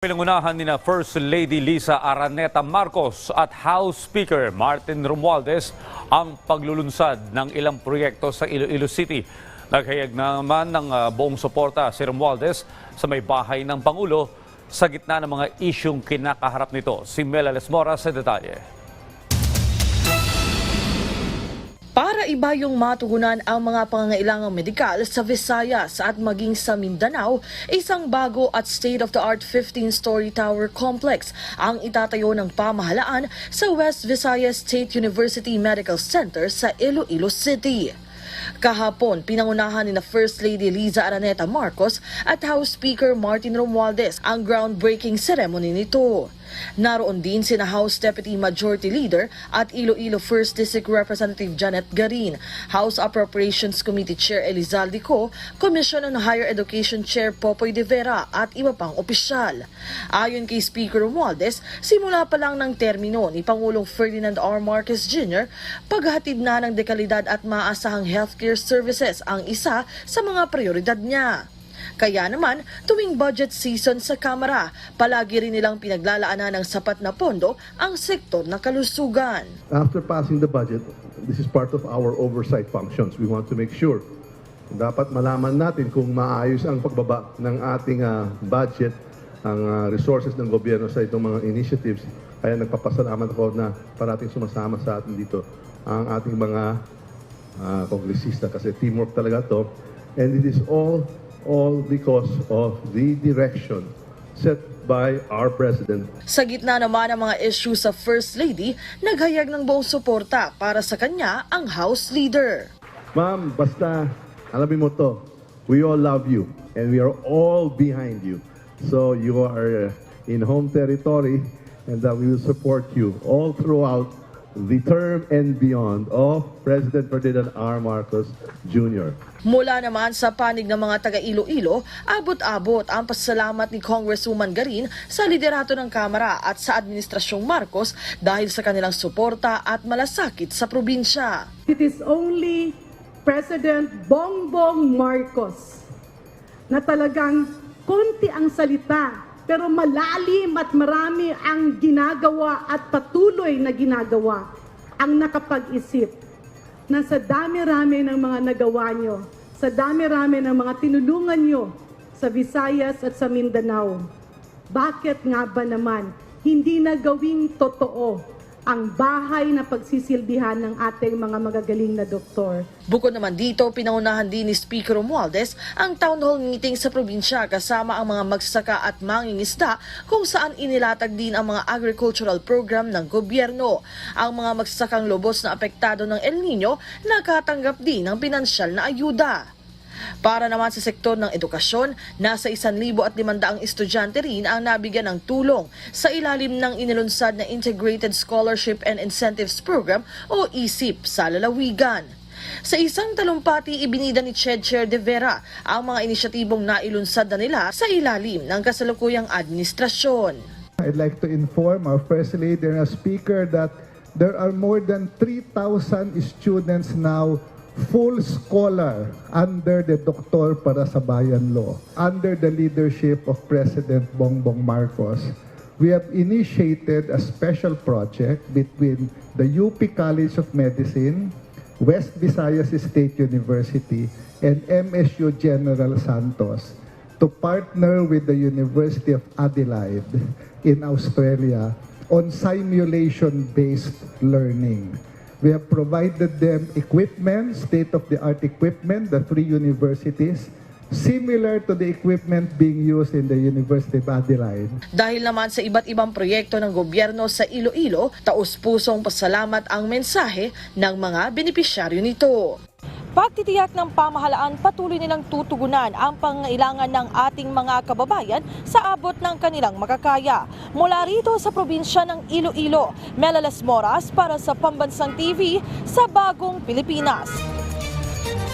Pinangunahan ni First Lady Liza Araneta Marcos at House Speaker Martin Romualdez ang paglulunsad ng ilang proyekto sa Iloilo City. Naghayag naman ng buong suporta si Romualdez sa may bahay ng Pangulo sa gitna ng mga isyung kinakaharap nito. Si Mela Lesmora sa detalye. Para iba yung matugunan ang mga pangangailangang medikal sa Visayas at maging sa Mindanao, isang bago at state-of-the-art 15-story tower complex ang itatayo ng pamahalaan sa West Visayas State University Medical Center sa Iloilo City. Kahapon, pinangunahan ni First Lady Liza Araneta Marcos at House Speaker Martin Romualdez ang groundbreaking ceremony nito. Naroon din sina House Deputy Majority Leader at Iloilo 1st District Representative Janet Garin, House Appropriations Committee Chair Elizalde Co, Commission on Higher Education Chair Popoy de Vera at iba pang opisyal. Ayon kay Speaker Romualdez, simula pa lang ng termino ni Pangulong Ferdinand R. Marcos Jr., paghatid na ng dekalidad at maasahang healthcare services ang isa sa mga prioridad niya. Kaya naman, tuwing budget season sa Kamara, palagi rin nilang pinaglalaanan ng sapat na pondo ang sektor ng kalusugan. After passing the budget, this is part of our oversight functions. We want to make sure dapat malaman natin kung maayos ang pagbaba ng ating budget, ang resources ng gobyerno sa itong mga initiatives. Kaya nagpapasalamat ako na parating sumasama sa atin dito ang ating mga kongresista kasi teamwork talaga to. And it is all because of the direction set by our President. Sa gitna naman ng mga issue sa First Lady, naghayag ng buong suporta para sa kanya ang House Leader. Ma'am, basta alamin mo to, we all love you and we are all behind you. So you are in home territory and that we will support you all throughout the term and beyond of President Ferdinand R. Marcos Jr. Mula naman sa panig ng mga taga-Iloilo, abot-abot ang pasalamat ni Congresswoman Garin sa liderato ng Kamara at sa Administrasyong Marcos dahil sa kanilang suporta at malasakit sa probinsya. It is only President Bongbong Marcos na talagang konti ang salita pero malalim at marami ang ginagawa at patuloy na ginagawa ang nakapag-isip na sa dami-rami ng mga nagawa nyo, sa dami-rami ng mga tinulungan nyo sa Visayas at sa Mindanao. Bakit nga ba naman hindi na gawing totoo ang bahay na pagsisilbihan ng ating mga magagaling na doktor? Bukod naman dito, pinangunahan din ni Speaker Romualdez ang town hall meeting sa probinsya kasama ang mga magsasaka at mangingisda kung saan inilatag din ang mga agricultural program ng gobyerno. Ang mga magsasakang lubos na apektado ng El Nino nakatanggap din ng pinansyal na ayuda. Para naman sa sektor ng edukasyon, nasa 1,500 estudyante rin ang nabigyan ng tulong sa ilalim ng inilunsad na Integrated Scholarship and Incentives Program o ISIP sa lalawigan. Sa isang talumpati, ibinida ni Chair de Vera ang mga inisyatibong nailunsad na nila sa ilalim ng kasalukuyang administrasyon. I'd like to inform our First Lady and our Speaker that there are more than 3,000 students now full scholar under the Doktor para sa Bayan Law, under the leadership of President Bongbong Marcos. We have initiated a special project between the UP College of Medicine, West Visayas State University, and MSU General Santos to partner with the University of Adelaide in Australia on simulation-based learning. We have provided them equipment, state-of-the-art equipment, the 3 universities, similar to the equipment being used in the University of Adelaide. Dahil naman sa iba't ibang proyekto ng gobyerno sa Iloilo, taus-pusong pasalamat ang mensahe ng mga benepisyaryo nito. Pagtitiyak ng pamahalaan, patuloy nilang tutugunan ang pangangailangan ng ating mga kababayan sa abot ng kanilang makakaya. Mula rito sa probinsya ng Iloilo, Mela Lesmora para sa Pambansang TV sa Bagong Pilipinas.